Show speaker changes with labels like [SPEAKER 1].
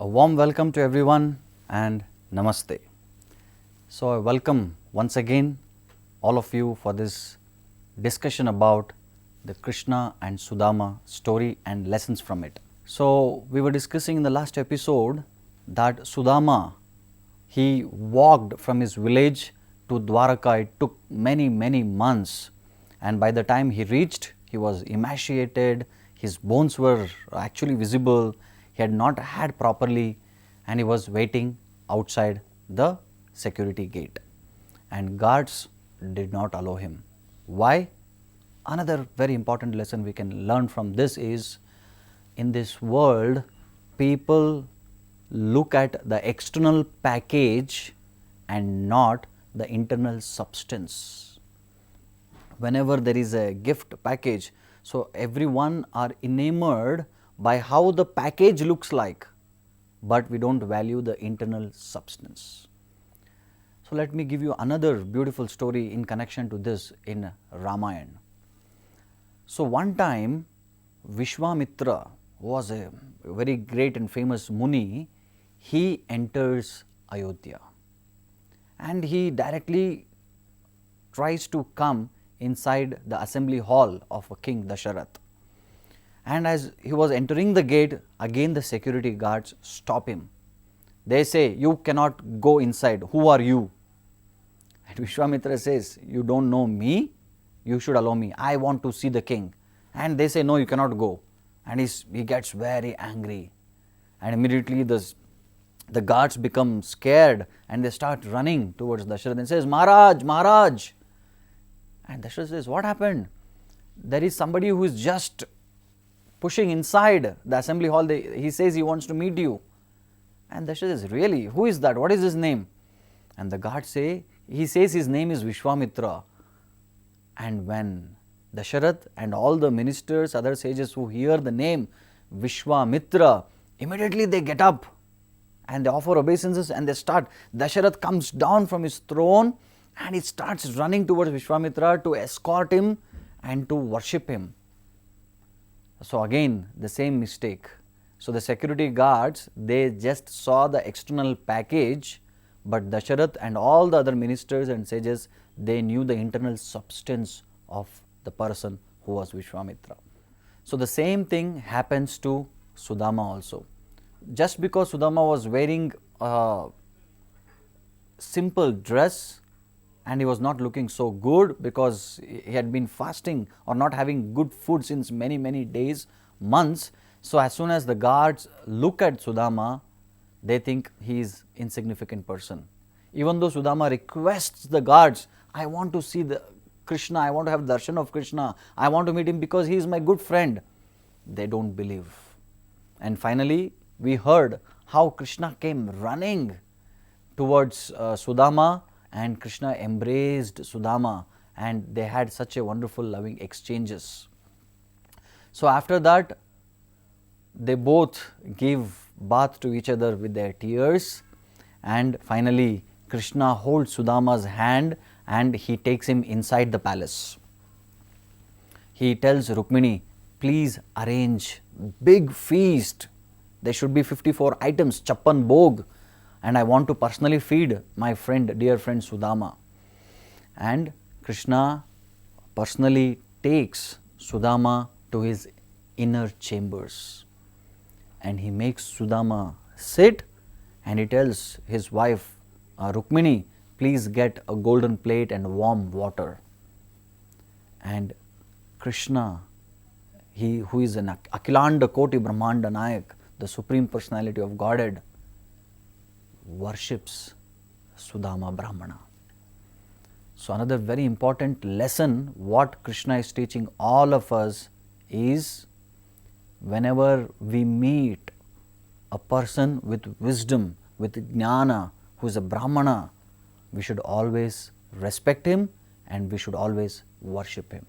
[SPEAKER 1] warm welcome to everyone and namaste. So, I welcome once again all of you for this discussion about the Krishna and Sudama story and lessons from it. So, we were discussing in the last episode that Sudama, he walked from his village to Dwaraka. It took many months, and by the time he reached, he was emaciated, his bones were actually visible, he had not had properly, and he was waiting outside the security gate, and guards did not allow him. Why? Another very important lesson we can learn from this is, in this world, people look at the external package and not the internal substance. Whenever there is a gift package, so everyone are enamored by how the package looks like, but we don't value the internal substance. So, let me give you another beautiful story in connection to this in Ramayana. So, one time Vishwamitra was a very great and famous Muni. He enters Ayodhya and he directly tries to come inside the assembly hall of a king Dasharath. And as he was entering the gate, again the security guards stop him. They say, "You cannot go inside, who are you?" And Vishwamitra says, "You don't know me, you should allow me, I want to see the king." And they say, "No, you cannot go." And he gets very angry, and immediately the guards become scared and they start running towards Dasharath and says, "Maharaj, Maharaj." And Dasharath says, "What happened?" "There is somebody who is just pushing inside the assembly hall. He says he wants to meet you." And Dasharath says, "Really? Who is that? What is his name?" And the guards say, he says his name is Vishwamitra. And when Dasharath and all the ministers, other sages who hear the name Vishwamitra, immediately they get up and they offer obeisances and they start. Dasharath comes down from his throne and he starts running towards Vishwamitra to escort him and to worship him. So, again the same mistake. So, the security guards, they just saw the external package, but Dasharath and all the other ministers and sages, they knew the internal substance of the person who was Vishwamitra. So, the same thing happens to Sudama also. Just because Sudama was wearing a simple dress and he was not looking so good because he had been fasting or not having good food since many days, months. So, as soon as the guards look at Sudama, they think he is insignificant person. Even though Sudama requests the guards, "I want to see the Krishna, I want to have darshan of Krishna, I want to meet him because he is my good friend," they don't believe. And finally, we heard how Krishna came running towards Sudama, and Krishna embraced Sudama and they had such a wonderful loving exchanges. So, after that, they both give bath to each other with their tears, and finally Krishna holds Sudama's hand and he takes him inside the palace. He tells Rukmini, "Please arrange big feast. There should be 54 items, chappan bhog, and I want to personally feed my friend, dear friend Sudama." And Krishna personally takes Sudama to his inner chambers and he makes Sudama sit, and he tells his wife Rukmini, "Please get a golden plate and warm water." And Krishna, he who is an Akhilanda Koti Brahmanda Nayak, the Supreme Personality of Godhead, worships Sudama Brahmana. So, another very important lesson what Krishna is teaching all of us is, whenever we meet a person with wisdom, with jnana, who is a Brahmana, we should always respect him and we should always worship him.